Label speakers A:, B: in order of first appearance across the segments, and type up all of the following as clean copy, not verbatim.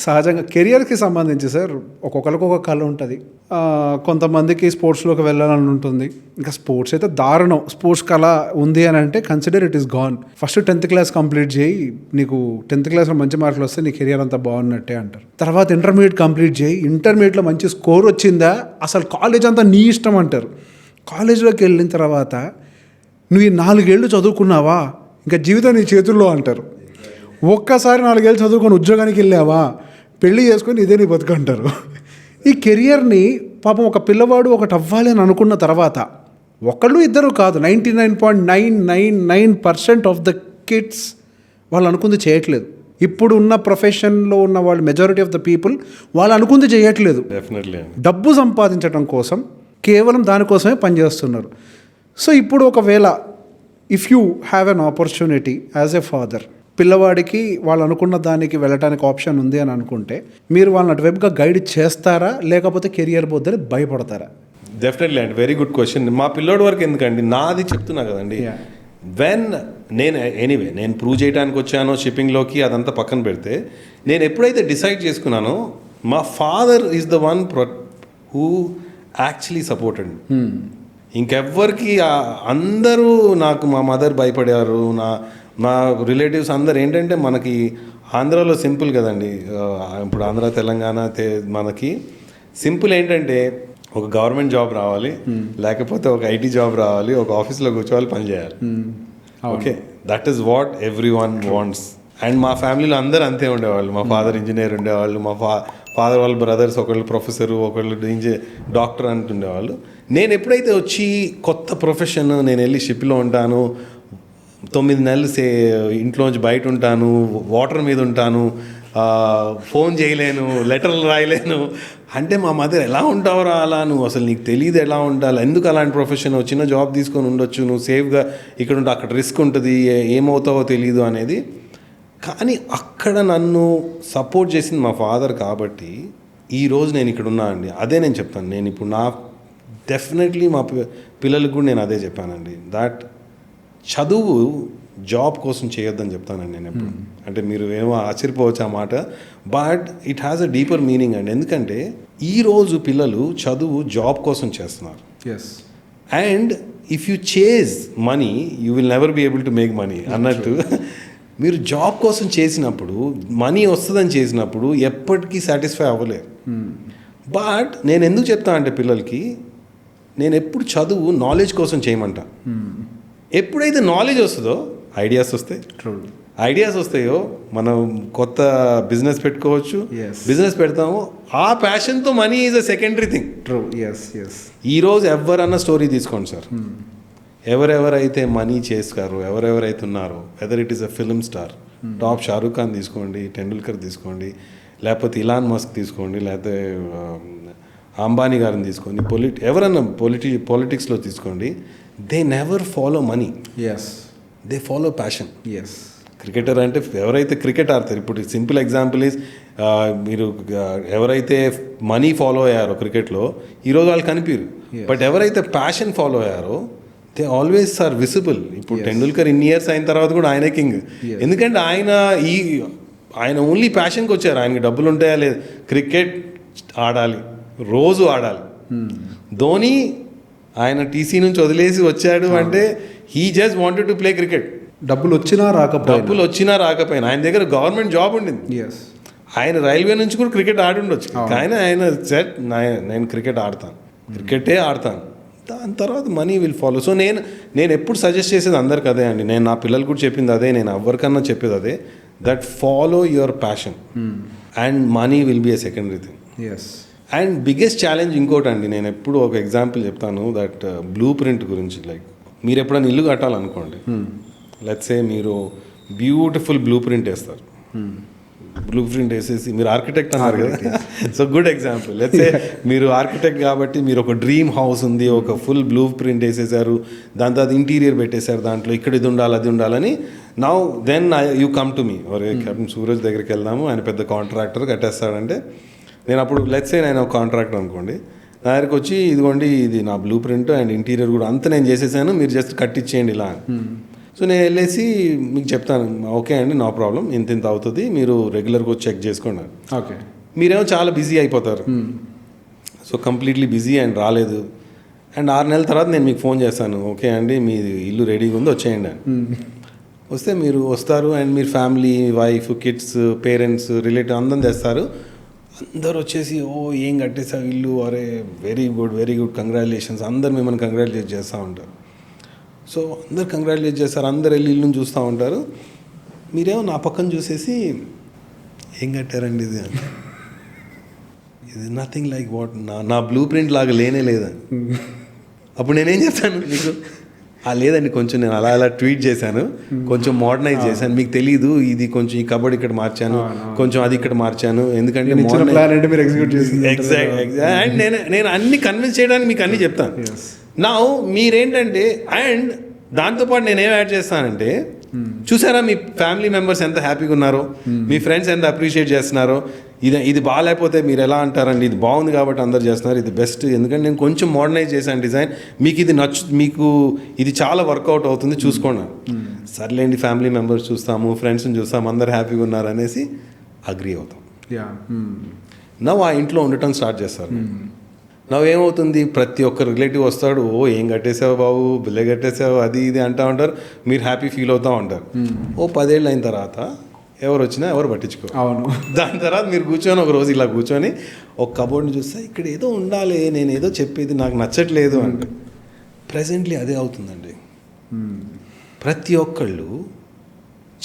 A: సహజంగా కెరియర్కి సంబంధించి సార్ ఒక్కొక్కరికి ఒక కళ ఉంటుంది. కొంతమందికి స్పోర్ట్స్లోకి వెళ్ళాలని ఉంటుంది. ఇంకా స్పోర్ట్స్ అయితే దారుణం. స్పోర్ట్స్ కళ ఉంది అని అంటే consider it is gone. First 10th class complete చేయి, నీకు 10th క్లాస్లో మంచి మార్కులు వస్తే నీ కెరియర్ అంతా బాగున్నట్టే అంటారు. తర్వాత ఇంటర్మీడియట్ కంప్లీట్ చేయి, ఇంటర్మీడియట్లో మంచి స్కోర్ వచ్చిందా అసలు కాలేజ్ అంతా నీ ఇష్టం అంటారు. కాలేజ్లోకి వెళ్ళిన తర్వాత నువ్వు ఈ 4 ఏళ్ళు చదువుకున్నావా, ఇంకా జీవితం నీ చేతుల్లో అంటారు. ఒక్కసారి 4 ఏళ్ళు చదువుకొని ఉద్యోగానికి వెళ్ళావా, పెళ్ళి చేసుకొని ఇదే నీ బతుకు అంటారు. ఈ కెరియర్ని పాపం ఒక పిల్లవాడు ఒకటి అవ్వాలి అని అనుకున్న తర్వాత ఒకళ్ళు ఇద్దరు కాదు, 99.999% ఆఫ్ ద కిడ్స్ వాళ్ళు అనుకుంది చేయట్లేదు. ఇప్పుడు ఉన్న ప్రొఫెషన్లో ఉన్న వాళ్ళు మెజారిటీ ఆఫ్ ద పీపుల్ వాళ్ళు అనుకుంది చేయట్లేదు.
B: డెఫినెట్లీ
A: డబ్బు సంపాదించడం కోసం కేవలం దానికోసమే పనిచేస్తున్నారు. సో ఇప్పుడు ఒకవేళ if you have an opportunity as a father, పిల్లవాడికి వాళ్ళు అనుకున్న దానికి వెళ్ళటానికి ఆప్షన్ ఉంది అని అనుకుంటే మీరు వాళ్ళని అటువైపుగా గైడ్ చేస్తారా, లేకపోతే కెరియర్ బొద్దని భయపడతారా?
B: డెఫినెట్లీ అండి, వెరీ గుడ్ క్వశ్చన్. మా పిల్లోడి వరకు ఎందుకండి, నాది చెప్తున్నా కదండి. నేను ప్రూవ్ చేయడానికి వచ్చానో షిప్పింగ్లోకి అదంతా పక్కన పెడితే, నేను ఎప్పుడైతే డిసైడ్ చేసుకున్నానో మా father is the one who actually supported. ఇంకెవ్వరికి అందరూ నాకు, మా మదర్ భయపడారు, మా రిలేటివ్స్ అందరు. ఏంటంటే మనకి ఆంధ్రాలో సింపుల్ కదండి, ఇప్పుడు ఆంధ్ర తెలంగాణ మనకి సింపుల్ ఏంటంటే ఒక గవర్నమెంట్ జాబ్ రావాలి, లేకపోతే ఒక ఐటీ జాబ్ రావాలి, ఒక ఆఫీస్లో కూర్చోవాలి, పని చేయాలి. Okay, that is what every one wants. And మా ఫ్యామిలీలో అందరూ అంతే ఉండేవాళ్ళు. మా ఫాదర్ ఇంజనీర్ ఉండేవాళ్ళు, మా ఫాదర్ వాళ్ళ బ్రదర్స్ ఒకళ్ళు ప్రొఫెసరు, ఒకళ్ళు డాక్టర్ అంటుండేవాళ్ళు. నేను ఎప్పుడైతే వచ్చి కొత్త ప్రొఫెషన్, నేను వెళ్ళి షిప్లో ఉంటాను, 9 నెలలు ఇంట్లోంచి బయట ఉంటాను, వాటర్ మీద ఉంటాను, ఫోన్ చేయలేను, లెటర్లు రాయలేను అంటే మా మదర్ ఎలా ఉంటావురా అలా, నువ్వు అసలు నీకు తెలియదు ఎలా ఉండాలి, ఎందుకు అలాంటి ప్రొఫెషన్, చిన్న జాబ్ తీసుకొని ఉండొచ్చు, నువ్వు సేఫ్గా ఇక్కడ ఉంటే అక్కడ రిస్క్ ఉంటుంది, ఏమవుతావో తెలియదు అనేది. కానీ అక్కడ నన్ను సపోర్ట్ చేసింది మా ఫాదర్ కాబట్టి ఈరోజు నేను ఇక్కడ ఉన్నా అండి. అదే నేను చెప్తాను. నేను ఇప్పుడు డెఫినెట్లీ మా పిల్లలకు కూడా నేను అదే చెప్పానండి, దాట్ చదువు జాబ్ కోసం చేయొద్దని చెప్తానండి నేను ఎప్పుడు. అంటే మీరు ఏమో ఆశ్చర్యపోవచ్చు ఆ మాట, but it has a deeper meaning అండి. ఎందుకంటే ఈరోజు పిల్లలు చదువు జాబ్ కోసం చేస్తున్నారు. And if you chase money you will never be able to make money అన్నట్టు. మీరు జాబ్ కోసం చేసినప్పుడు, మనీ వస్తుందని చేసినప్పుడు ఎప్పటికీ సాటిస్ఫై అవ్వలేరు. బట్ నేను ఎందుకు చెప్తాను అంటే పిల్లలకి, నేను ఎప్పుడు చదువు నాలెడ్జ్ కోసం చేయమంటా. ఎప్పుడైతే నాలెడ్జ్ వస్తుందో ఐడియాస్ వస్తాయి. ఐడియాస్ వస్తాయో మనం కొత్త బిజినెస్ పెట్టుకోవచ్చు. బిజినెస్ పెడతాము, ఆ ప్యాషన్తో money is a secondary thing. ఈరోజు ఎవరన్నా స్టోరీ తీసుకోండి సార్, ఎవరెవరైతే మనీ చేస్తారు, ఎవరెవరైతే ఉన్నారో, whether it is a film star, top Shahrukh Khan తీసుకోండి, టెండూల్కర్ తీసుకోండి, లేకపోతే ఇలాన్ మస్క్ తీసుకోండి, లేకపోతే అంబానీ గారిని తీసుకోండి, ఎవరన్నా పాలిటిక్స్లో తీసుకోండి, they never follow money, they follow passion. Cricketer అంటే ఎవరైతే క్రికెట్ ఆడతారు, ఇప్పుడు సింపుల్ ఎగ్జాంపుల్ ఈజ్ మీరు ఎవరైతే మనీ ఫాలో అయ్యారో క్రికెట్లో ఈరోజు వాళ్ళు కనిపించరు. బట్ ఎవరైతే ప్యాషన్ ఫాలో అయ్యారో దే ఆల్వేస్ ఆర్ విజిబుల్. ఇప్పుడు టెండూల్కర్ ఇన్ని ఇయర్స్ అయిన తర్వాత కూడా ఆయన కింగ్. ఎందుకంటే ఆయన ఓన్లీ ప్యాషన్కి వచ్చారు. ఆయనకి డబ్బులు ఉంటాయా లేదు, క్రికెట్ ఆడాలి, రోజు ఆడాలి. ధోని ఆయన టీసీ నుంచి వదిలేసి వచ్చాడు అంటే he just wanted to play cricket.
A: డబ్బులు వచ్చినా
B: రాకపోయినా ఆయన దగ్గర గవర్నమెంట్ జాబ్ ఉండింది. ఆయన రైల్వే నుంచి కూడా క్రికెట్ ఆడి ఉండొచ్చు. కానీ ఆయన సెట్, నేను క్రికెటే ఆడతాను, దాని తర్వాత మనీ విల్ ఫాలో. సో నేను ఎప్పుడు సజెస్ట్ చేసేది అందరికి అదే అండి. నేను నా పిల్లలు కూడా చెప్పింది అదే, నేను ఎవరికన్నా చెప్పేది అదే, that follow your passion and money will be a secondary thing. And biggest challenge ఇంకోటి అండి, నేను ఎప్పుడు ఒక ఎగ్జాంపుల్ చెప్తాను, దట్ బ్లూ ప్రింట్ గురించి. లైక్ మీరు ఎప్పుడైనా ఇల్లు కట్టాలనుకోండి, లెట్స్ సే మీరు బ్యూటిఫుల్ బ్లూ ప్రింట్ వేస్తారు. బ్లూ ప్రింట్ వేసేసి మీరు ఆర్కిటెక్ట్ అన్నారు కదా, so good example. Let's say మీరు ఆర్కిటెక్ట్ కాబట్టి మీరు ఒక డ్రీమ్ హౌస్ ఉంది, ఒక ఫుల్ బ్లూ ప్రింట్ వేసేసారు, దాని తర్వాత ఇంటీరియర్ పెట్టేశారు, దాంట్లో ఇక్కడ ఇది ఉండాలి అది ఉండాలని. Now then you come to me, captain Suraj దగ్గరికి వెళ్దాము, ఆయన పెద్ద కాంట్రాక్టర్ కట్టేస్తాడంటే, నేను అప్పుడు లెట్స్ సే నేను ఒక కాంట్రాక్టర్ అనుకోండి, నా దగ్గరికి వచ్చి ఇదిగోండి ఇది నా బ్లూ ప్రింట్ అండ్ ఇంటీరియర్ కూడా అంతా నేను చేసేసాను, మీరు జస్ట్ కట్టించేయండి ఇలా. సో నేను వెళ్ళేసి మీకు చెప్తాను, ఓకే అండి, నో ప్రాబ్లం, ఇంత అవుతుంది, మీరు రెగ్యులర్గా చెక్ చేసుకోండి.
A: ఓకే.
B: మీరేమో చాలా బిజీ అయిపోతారు. సో కంప్లీట్లీ బిజీ అండ్ రాలేదు. అండ్ 6 నెలల తర్వాత నేను మీకు ఫోన్ చేస్తాను, ఓకే అండి మీ ఇల్లు రెడీగా ఉంది, వచ్చేయండి అని. వస్తే మీరు వస్తారు అండ్ మీరు family, wife, kids, parents, relative అందరం తెస్తారు. అందరు వచ్చేసి ఏం కట్టేసావు ఇల్లు, అరే వెరీ గుడ్ కంగ్రాచులేషన్స్, అందరు మిమ్మల్ని కంగ్రాచులేట్ చేస్తూ ఉంటారు. సో అందరు కంగ్రాచులేట్ చేస్తారు, అందరు వెళ్ళి ఇల్లుని చూస్తూ ఉంటారు. మీరేమో నా పక్కన చూసేసి ఏం కట్టారండి ఇది అని. ఇది నథింగ్ లైక్ వాట్ నా బ్లూ ప్రింట్ లాగా లేనే లేదని. అప్పుడు నేనేం చెప్తాను మీకు, లేదండి కొంచెం నేను అలా ట్వీట్ చేశాను, కొంచెం మోడర్నైజ్ చేశాను, మీకు తెలీదు ఇది కొంచెం ఈ కబోర్డ్ ఇక్కడ మార్చాను, కొంచెం అది ఇక్కడ మార్చాను, ఎందుకంటే ఎగ్జాక్ట్. అండ్ నేను అన్ని కన్విన్స్ చేయడానికి మీకు అన్ని చెప్తాను. నా మీరేంటంటే, అండ్ దాంతోపాటు నేనేం యాడ్ చేస్తానంటే, చూసారా మీ ఫ్యామిలీ మెంబర్స్ ఎంత హ్యాపీగా ఉన్నారో, మీ ఫ్రెండ్స్ ఎంత అప్రిషియేట్ చేస్తున్నారో, ఇది బాగాలేకపోతే మీరు ఎలా అంటారండి, ఇది బాగుంది కాబట్టి అందరు చేస్తున్నారు, ఇది బెస్ట్, ఎందుకంటే నేను కొంచెం మోడర్నైజ్ చేశాను డిజైన్, మీకు ఇది మీకు ఇది చాలా వర్కౌట్ అవుతుంది చూసుకోండి. సర్లేండి ఫ్యామిలీ మెంబర్స్ చూస్తాము, ఫ్రెండ్స్ని చూస్తాము, అందరు హ్యాపీగా ఉన్నారు అనేసి అగ్రీ అవుతాం. నవ్వు ఆ ఇంట్లో ఉండటం స్టార్ట్ చేస్తారు. ఏమవుతుంది, ప్రతి ఒక్క రిలేటివ్ వస్తాడు, ఏం కట్టేసావు బాబు, బిల్లే కట్టేసావు, అది ఇది అంటూ ఉంటారు, మీరు హ్యాపీ ఫీల్ అవుతూ ఉంటారు. 10 ఏళ్ళు అయిన తర్వాత ఎవరు వచ్చినా ఎవరు పట్టించుకో. అవును. దాని తర్వాత మీరు కూర్చొని ఒక రోజు ఇలా కూర్చొని ఒక కబోర్డ్ని చూస్తే ఇక్కడ ఏదో ఉండాలి, నేను ఏదో చెప్పేది నాకు నచ్చట్లేదు అంటే ప్రెజెంట్లీ అదే అవుతుందండి. ప్రతి ఒక్కళ్ళు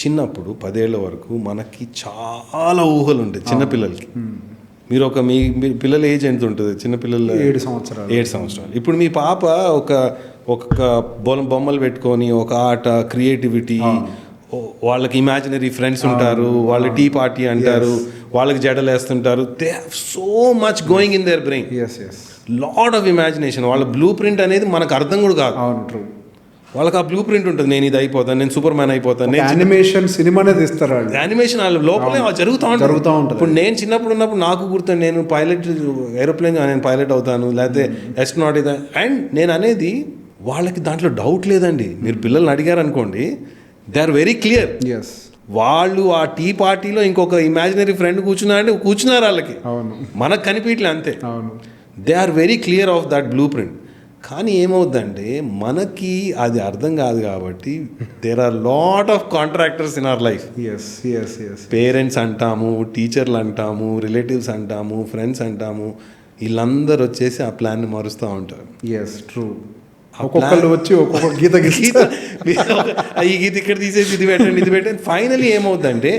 B: చిన్నప్పుడు 10 ఏళ్ళ వరకు మనకి చాలా ఊహలు ఉంటాయి చిన్నపిల్లలకి. మీరు మీ పిల్లల ఏజ్ ఎంత ఉంటుంది, చిన్నపిల్లల 7 సంవత్సరాలు. ఇప్పుడు మీ పాప ఒక బొమ్మలు పెట్టుకొని ఒక ఆట, క్రియేటివిటీ, వాళ్ళకి ఇమాజినరీ ఫ్రెండ్స్ ఉంటారు, వాళ్ళ టీ పార్టీ అంటారు, వాళ్ళకి జడలు వేస్తుంటారు. They have so much going in there brain, lot of imagination. వాళ్ళ బ్లూ ప్రింట్ అనేది మనకు అర్థం కూడా కాదు. వాళ్ళకి ఆ బ్లూ ప్రింట్ ఉంటుంది, నేను ఇది అయిపోతాను, నేను సూపర్ మ్యాన్ అయిపోతాను.
A: యానిమేషన్ సినిమానే తీస్తారు, యానిమేషన్
B: వాళ్ళ లోపలే జరుగుతూ ఉంటుంది. ఇప్పుడు నేను చిన్నప్పుడు ఉన్నప్పుడు నాకు గుర్తు, నేను పైలట్, ఏరోప్లేన్ నేను పైలట్ అవుతాను, లేకపోతే ఎస్ట్రోనాట్ ఇది. అండ్ నేను అనేది వాళ్ళకి దాంట్లో డౌట్ లేదండి. మీరు పిల్లల్ని అడిగారు అనుకోండి, దే ఆర్ వెరీ క్లియర్. వాళ్ళు ఆ టీ పార్టీలో ఇంకొక ఇమాజినరీ ఫ్రెండ్ కూర్చున్నారంటే కూర్చున్నారు, వాళ్ళకి మనకు కనిపించలే అంతే. They are very clear of that blueprint. కానీ ఏమవుద్దంటే మనకి అది అర్థం కాదు కాబట్టి there are lot of contractors in our life. Parents అంటాము, టీచర్లు అంటాము, రిలేటివ్స్ అంటాము, ఫ్రెండ్స్ అంటాము, వీళ్ళందరూ వచ్చేసి ఆ ప్లాన్ని మారుస్తూ ఉంటారు.
A: ఒక్కొక్కళ్ళు వచ్చి ఒక్కొక్క గీత
B: ఈ గీత ఇక్కడ తీసేసి ఇది పెట్టండి. ఫైనలీ ఏమవుద్దంటే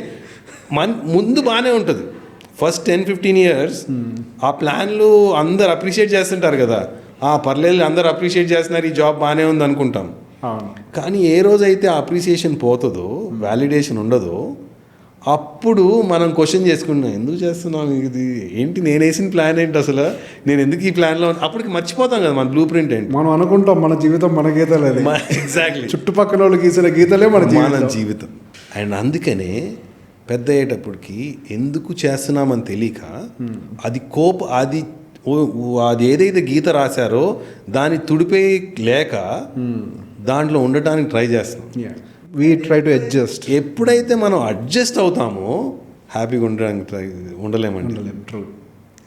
B: ముందు బాగానే ఉంటుంది, ఫస్ట్ 10-15 years ఆ ప్లాన్లు అందరు అప్రిషియేట్ చేస్తుంటారు కదా, పర్లేదు అందరు అప్రిషియేట్ చేస్తున్నారు, ఈ జాబ్ బాగానే ఉంది అనుకుంటాం. కానీ ఏ రోజైతే అప్రిసియేషన్ పోతుందో, వ్యాలిడేషన్ ఉండదో, అప్పుడు మనం క్వశ్చన్ చేసుకున్నాం, ఎందుకు చేస్తున్నాం ఇది, ఏంటి నేను వేసిన ప్లాన్ ఏంటి, అసలు నేను ఎందుకు ఈ ప్లాన్లో, అప్పటికి మర్చిపోతాం కదా మన బ్లూ ప్రింట్ ఏంటి.
A: మనం అనుకుంటాం మన జీవితం మన గీతలే.
B: ఎగ్జాక్ట్లీ,
A: చుట్టుపక్కల వాళ్ళు గీసిన గీతలే మన జీవితం.
B: అండ్ అందుకనే పెద్ద అయ్యేటప్పటికి ఎందుకు చేస్తున్నామని తెలియక అది ఏదైతే గీత రాశారో దాన్ని తుడిపే లేక దాంట్లో ఉండటానికి ట్రై చేస్తాం.
A: we try to adjust.
B: ఎప్పుడైతే మనం అడ్జస్ట్ అవుతామో హ్యాపీగా ఉండలేమండి.
A: ట్రూ.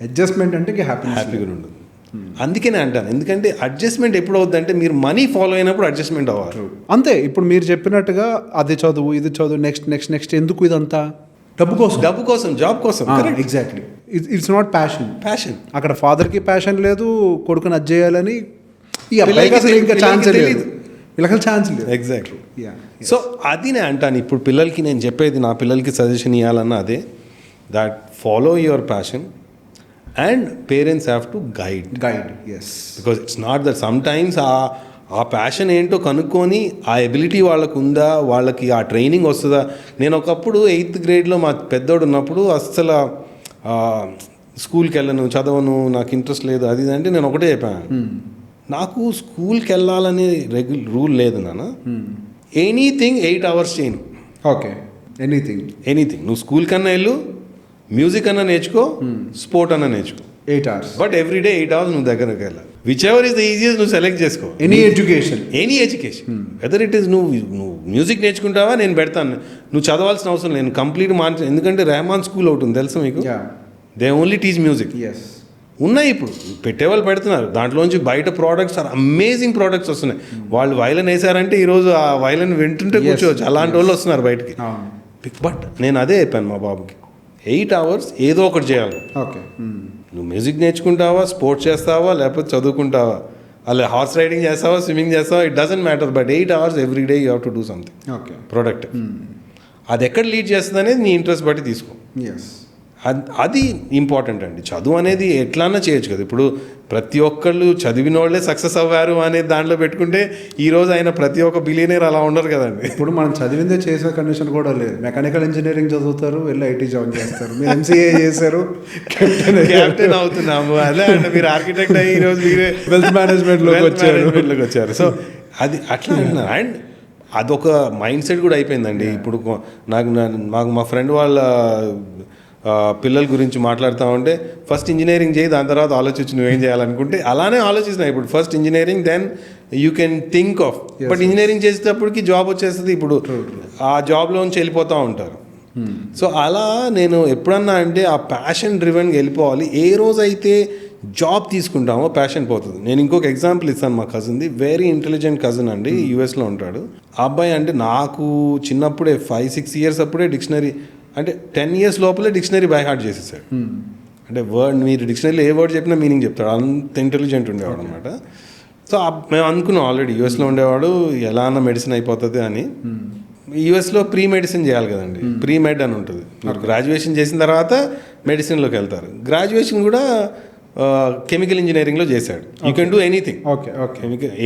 A: అడ్జస్ట్మెంట్ అంటే హ్యాపీగా
B: ఉండదు. అందుకే నేను అంటాను, ఎందుకంటే అడ్జస్ట్మెంట్ ఎప్పుడు అవుతుందంటే మీరు మనీ ఫాలో అయినప్పుడు అడ్జస్ట్మెంట్ అవ్వాలి.
A: అంతే. ఇప్పుడు మీరు చెప్పినట్టుగా అది చదువు, ఇది చదువు, నెక్స్ట్ ఎందుకు ఇదంతా? డబ్బు కోసం, జాబ్ కోసం. ఎగ్జాక్ట్లీ. It's not passion. అక్కడ ఫాదర్కి ప్యాషన్ లేదు, కొడుకుని అది చేయాలని ఇంకా ఛాన్స్ లేదు.
B: ఎగ్జాక్ట్లీ. సో అది నేను అంటాను, ఇప్పుడు పిల్లలకి నేను చెప్పేది, నా పిల్లలకి సజెషన్ ఇవ్వాలన్నా అదే, that follow your passion and parents have to guide. Because it's not that some times ఆ ప్యాషన్ ఏంటో కనుక్కొని ఆ ఎబిలిటీ వాళ్ళకు ఉందా, వాళ్ళకి ఆ ట్రైనింగ్ వస్తుందా. నేను ఒకప్పుడు 8th grade మా పెద్దోడు ఉన్నప్పుడు అస్సలు స్కూల్కి వెళ్ళను, చదవను, నాకు ఇంట్రెస్ట్ లేదు, అది అంటే నేను ఒకటే చెప్పాను, నాకు స్కూల్కి వెళ్ళాలనే రూల్ లేదు నాన్న. ఎనీథింగ్ 8 hours చేయను.
A: ఓకే, ఎనీథింగ్
B: నువ్వు స్కూల్ కన్నా వెళ్ళు, మ్యూజిక్ అన్నా నేర్చుకో, స్పోర్ట్ అన్నా నేర్చుకో,
A: 8 hours.
B: బట్ ఎవ్రీడే 8 hours నువ్వు దగ్గరకు వెళ్ళాలి. Which ever is the easiest నువ్వు సెలెక్ట్ చేసుకో.
A: Any education
B: whether it is నువ్వు మ్యూజిక్ నేర్చుకుంటావా నేను పెడతాను, నువ్వు చదవాల్సిన అవసరం లేదు, కంప్లీట్ ఎందుకంటే రెహమాన్ స్కూల్ ఒకటి ఉంది తెలుసా మీకు, దే ఓన్లీ టీచ్ మ్యూజిక్. ఉన్నాయి ఇప్పుడు పెట్టేవాళ్ళు పెడుతున్నారు, దాంట్లోంచి బయట ప్రోడక్ట్స్ ఆర్ అమేజింగ్ ప్రోడక్ట్స్ వస్తున్నాయి. వాళ్ళు వైలన్ వేసారంటే ఈరోజు ఆ వైలన్ వింటుంటే కూర్చోవచ్చు, అలాంటి వాళ్ళు వస్తున్నారు బయటికి. బట్ నేను అదే చెప్పాను మా బాబుకి, 8 hours ఏదో ఒకటి చేయాలి.
A: ఓకే,
B: నువ్వు మ్యూజిక్ నేర్చుకుంటావా, స్పోర్ట్స్ చేస్తావా, లేకపోతే చదువుకుంటావా, అలా హార్స్ రైడింగ్ చేస్తావా, స్విమ్మింగ్ చేస్తావా, it doesn't matter, but 8 hours every day you have to do something productive. అది ఎక్కడ లీడ్ చేస్తుంది అనేది నీ ఇంట్రెస్ట్ బట్టి తీసుకో. అది ఇంపార్టెంట్ అండి. చదువు అనేది ఎట్లానా చేయొచ్చు కదా. ఇప్పుడు ప్రతి ఒక్కళ్ళు చదివిన వాళ్ళే సక్సెస్ అవ్వారు అనేది దాంట్లో పెట్టుకుంటే ఈరోజు ఆయన ప్రతి ఒక్క బిలియనీర్ అలా ఉండరు కదండి.
A: ఇప్పుడు మనం చదివిందే చేసే కండిషన్ కూడా లేదు. మెకానికల్ ఇంజనీరింగ్ చదువుతారు, వెళ్ళి ఐటీ జాయిన్ చేస్తారు. మీరు ఎంసీఏ చేశారు,
B: క్యాప్టెన్ అవుతున్నాము. అదే అంటే మీరు ఆర్కిటెక్ట్ అయ్యి ఈరోజు మీరే
A: వెల్త్ మేనేజ్మెంట్లోకి
B: వచ్చారు. సో అది అట్లా అంటున్నారు. అండ్ అదొక మైండ్ సెట్ కూడా అయిపోయిందండి. ఇప్పుడు మాకు మా ఫ్రెండ్ వాళ్ళ పిల్లల గురించి మాట్లాడుతూ ఉంటే ఫస్ట్ ఇంజనీరింగ్ చేయి, దాని తర్వాత ఆలోచించి నువ్వేం చేయాలనుకుంటే అలానే ఆలోచిస్తున్నాయి. ఇప్పుడు first engineering, then you can think of, but engineering చేసేటప్పటికి జాబ్ వచ్చేస్తుంది. ఇప్పుడు ఆ జాబ్లోంచి వెళ్ళిపోతూ ఉంటారు. సో అలా నేను ఎప్పుడన్నా అంటే ఆ ప్యాషన్ డ్రివెన్గా వెళ్ళిపోవాలి. ఏ రోజైతే జాబ్ తీసుకుంటామో ప్యాషన్ పోతుంది. నేను ఇంకొక ఎగ్జాంపుల్ ఇస్తాను. మా కజిన్ది, వెరీ ఇంటెలిజెంట్ కజిన్ అండి, యూఎస్లో ఉంటాడు. ఆ అబ్బాయి అంటే నాకు చిన్నప్పుడే 5-6 years అప్పుడే డిక్షనరీ, అంటే 10 years లోపలే డిక్షనరీ బై హార్ట్ చేసేసాడు. అంటే వర్డ్, మీరు డిక్షనరీలో ఏ వర్డ్ చెప్పినా మీనింగ్ చెప్తాడు, అంత ఇంటెలిజెంట్ ఉండేవాడు అనమాట. సో మేము అనుకున్నాం ఆల్రెడీ యూఎస్లో ఉండేవాడు ఎలా అన్న మెడిసిన్ అయిపోతుంది అని. యూఎస్లో ప్రీ మెడిసిన్ చేయాలి కదండి, ప్రీ మెడ్ అని ఉంటుంది. మీరు గ్రాడ్యుయేషన్ చేసిన తర్వాత మెడిసిన్లోకి వెళ్తారు. గ్రాడ్యుయేషన్ కూడా కెమికల్ ఇంజనీరింగ్లో చేశాడు. యూ కెన్ డూ ఎనీథింగ్,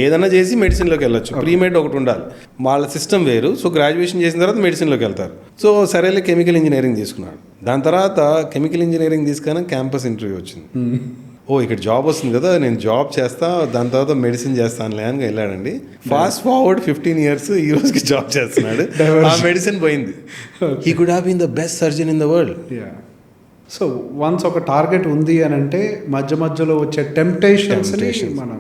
B: ఏదైనా చేసి మెడిసిన్లోకి వెళ్ళొచ్చు. ప్రీమెడ్ ఒకటి ఉండాలి, వాళ్ళ సిస్టమ్ వేరు. సో గ్రాడ్యుయేషన్ చేసిన తర్వాత మెడిసిన్లోకి వెళ్తారు. సో సరేలే కెమికల్ ఇంజనీరింగ్ తీసుకున్నాడు. దాని తర్వాత కెమికల్ ఇంజనీరింగ్ తీసుకుని క్యాంపస్ ఇంటర్వ్యూ వచ్చింది. ఓ ఇక్కడ జాబ్ వస్తుంది కదా, నేను జాబ్ చేస్తా, దాని తర్వాత మెడిసిన్ చేస్తానులే అని వెళ్ళాడండి. ఫాస్ట్ ఫార్వర్డ్ 15 years ఈ రోజుకి జాబ్ చేస్తున్నాడు. ఆ మెడిసిన్ పోయింది. He could have been the best surgeon in the world.
A: So once ఒక టార్గెట్ ఉంది అని అంటే మధ్య మధ్యలో వచ్చే టెంప్టేషన్స్ మనం,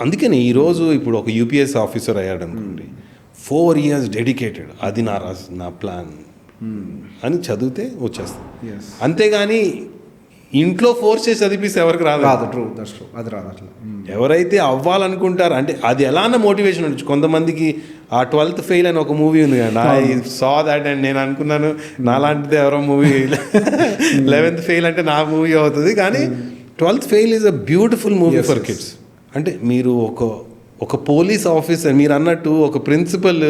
B: అందుకని ఈరోజు ఇప్పుడు ఒక యూపీఎస్ ఆఫీసర్ అయ్యాడు అనుకోండి, 4 years డెడికేటెడ్, అది నా ప్లాన్ అని చదివితే వచ్చేస్తుంది. అంతేగాని ఇంట్లో ఫోర్స్ చేసి చదివిస్తే ఎవరికి రాదు.
A: అది రాదు. అట్లా
B: ఎవరైతే అవ్వాలనుకుంటారో, అంటే అది ఎలానే మోటివేషన్ ఉండొచ్చు. కొంతమందికి ఆ 12th ఫెయిల్ అని ఒక మూవీ ఉంది కదా, ఐ సా దాట్ అండ్ నేను అనుకున్నాను నాలాంటిది ఎవరో మూవీ 11th ఫెయిల్ అంటే నా మూవీ అవుతుంది. కానీ 12th fail is a beautiful movie for kids. అంటే మీరు ఒక పోలీస్ ఆఫీసర్, మీరు అన్నట్టు ఒక ప్రిన్సిపల్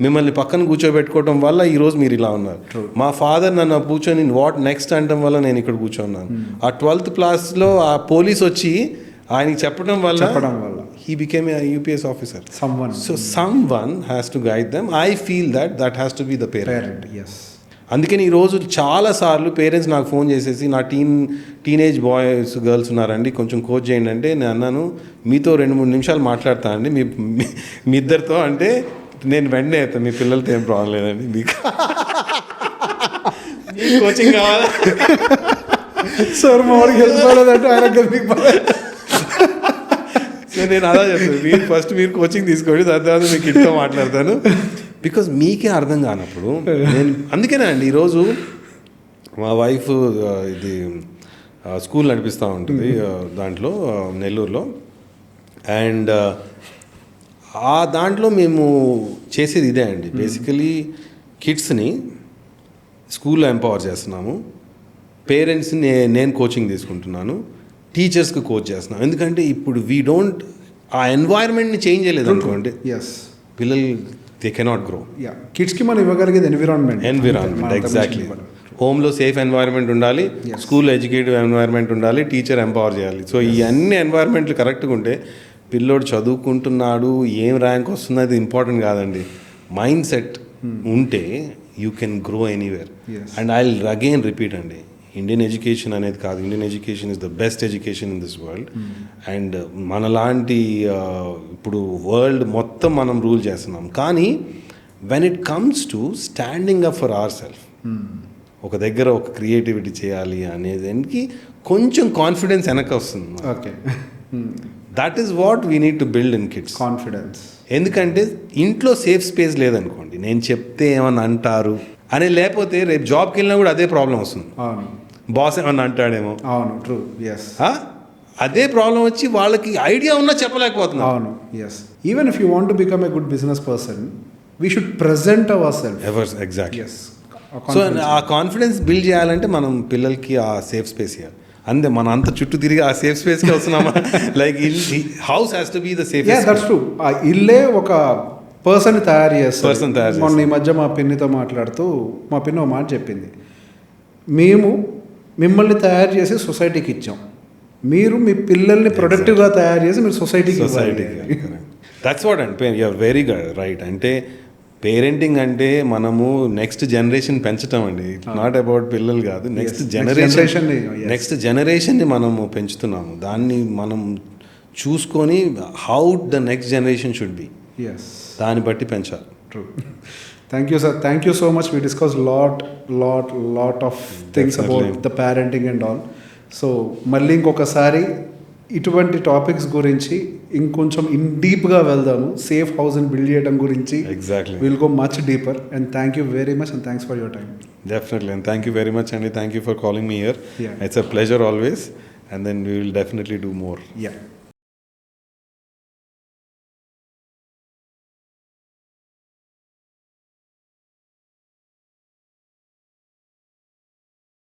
B: మిమ్మల్ని పక్కన కూర్చోబెట్టుకోవడం వల్ల ఈరోజు మీరు ఇలా ఉన్నారు. మా ఫాదర్ నన్ను కూర్చొని వాట్ నెక్స్ట్ అనడం వల్ల నేను ఇక్కడ కూర్చోన్నాను. ఆ 12th క్లాస్లో ఆ పోలీస్ వచ్చి ఆయనకి చెప్పడం వల్ల he became a UPS officer. So someone has to guide them. I feel that has to be the parent.
A: Yes.
B: అందుకని ఈరోజు చాలాసార్లు పేరెంట్స్ నాకు ఫోన్ చేసేసి, నా టీనేజ్ బాయ్స్ గర్ల్స్ ఉన్నారండి, కొంచెం కోచ్ చేయండి అంటే, నేను అన్నాను మీతో 2-3 నిమిషాలు మాట్లాడతా అండి మీ ఇద్దరితో అంటే, నేను వెంటనే అవుతాను, మీ పిల్లలతో ఏం ప్రాబ్లం లేదండి, మీకు కోచింగ్ కావాలా
A: సార్ మామూలుగా వెళ్ళిపోలేదంటే ఆయన.
B: సో నేను అలా చెప్తాను, ఫస్ట్ మీరు కోచింగ్ తీసుకోండి, దాని తర్వాత మీకు ఇంట్లో మాట్లాడతాను. బికాజ్ మీకే అర్థం కానప్పుడు నేను, అందుకనే అండి ఈరోజు మా వైఫ్ ఇది స్కూల్ నడిపిస్తూ ఉంటుంది దాంట్లో నెల్లూరులో. అండ్ ఆ దాంట్లో మేము చేసేది ఇదే అండి, బేసికలీ కిడ్స్ని స్కూల్లో ఎంపవర్ చేస్తున్నాము, పేరెంట్స్ని నేను కోచింగ్ తీసుకుంటున్నాను, టీచర్స్కి కోచ్ చేస్తున్నాం. ఎందుకంటే ఇప్పుడు వీ డోంట్, ఆ ఎన్వైర్న్మెంట్ని చేంజ్ చేయలేదు అనుకోండి, పిల్లలు దే కెనాట్ గ్రో.
A: కిడ్స్కి మనం ఇవ్వగలిగేది ఎన్విరాన్మెంట్.
B: ఎగ్జాక్ట్లీ. హోమ్లో సేఫ్ ఎన్వైర్న్మెంట్ ఉండాలి, స్కూల్లో ఎడ్యుకేటివ్ ఎన్వైర్న్మెంట్ ఉండాలి, టీచర్ ఎంపవర్ చేయాలి. సో ఈ అన్ని ఎన్వైర్న్మెంట్లు కరెక్ట్గా ఉంటే పిల్లోడు చదువుకుంటున్నాడు, ఏం ర్యాంక్ వస్తున్నది ఇంపార్టెంట్ కాదండి. మైండ్ సెట్ ఉంటే you can grow anywhere. And I will again repeat అండి, ఇండియన్ ఎడ్యుకేషన్ అనేది కాదు, Indian education is the best education in this world. And మనలాంటి ఇప్పుడు వరల్డ్ మొత్తం మనం రూల్ చేస్తున్నాం. కానీ when it comes to standing up for our self, ఒక దగ్గర ఒక క్రియేటివిటీ చేయాలి అనేదానికి కొంచెం కాన్ఫిడెన్స్ వెనక వస్తుంది.
A: Okay,
B: that is what we need to build in kids.
A: Confidence.
B: ఎందుకంటే ఇంట్లో సేఫ్ స్పేస్ లేదనుకోండి, నేను చెప్తే ఏమన్నా అంటారు అని, లేకపోతే రేపు జాబ్కి వెళ్ళినా కూడా అదే ప్రాబ్లం వస్తుంది.
A: అవును,
B: బాస్ ఏమన్నా అంటాడేమో.
A: అవును, ట్రూ, ఎస్.
B: అదే ప్రాబ్లం వచ్చి వాళ్ళకి ఐడియా ఉన్నా చెప్పలేకపోతున్నా.
A: అవును, yes. Even if you want to become a good business person, we should present our self.
B: Exactly.
A: Yes.
B: So ఆ కాన్ఫిడెన్స్ బిల్డ్ చేయాలంటే మనం పిల్లలకి ఆ సేఫ్ స్పేస్ ఇవ్వాలి. అంతే, మన అంత చుట్టూ తిరిగి ఆ సేఫ్ స్పేస్కి వస్తున్నామా? Like house has to be the safe.
A: That's true. ఆ ఇల్లే ఒక పర్సన్ తయారు చేస్తారు.
B: Person తయారు చేస్తారు.
A: మొన్న ఈ మధ్య మా పిన్నితో మాట్లాడుతూ మా పిన్ని ఒక మాట చెప్పింది, మేము మిమ్మల్ని తయారు చేసి సొసైటీకి ఇచ్చాం, మీరు మీ పిల్లల్ని ప్రొడక్టివ్గా తయారు చేసి మీరు సొసైటీకి
B: దట్స్ వాట్ అంటే యూఆర్ వెరీ రైట్. అంటే పేరెంటింగ్ అంటే మనము నెక్స్ట్ జనరేషన్ పెంచటం అండి. నాట్ అబౌట్ పిల్లలు కాదు, నెక్స్ట్ జనరేషన్ని మనము పెంచుతున్నాము. దాన్ని మనం చూసుకొని how the next generation should be, దాన్ని బట్టి పెంచాలి.
A: True. Thank you sir, thank you so much. We discuss lot of things about the parenting and all. So మళ్ళీ ఇంకొకసారి ఇటువంటి టాపిక్స్ గురించి ఇంకొంచెం డీప్గా వెళ్దాము. సేఫ్ హౌస్ని బిల్డ్ చేయడం గురించి
B: exactly
A: will go much deeper. And thank you very much and thanks for your time.
B: Definitely, and thank you very much, Andy. Thank you for calling me here.
A: Yeah.
B: It's a pleasure always, and then we will definitely do more.
A: Yeah.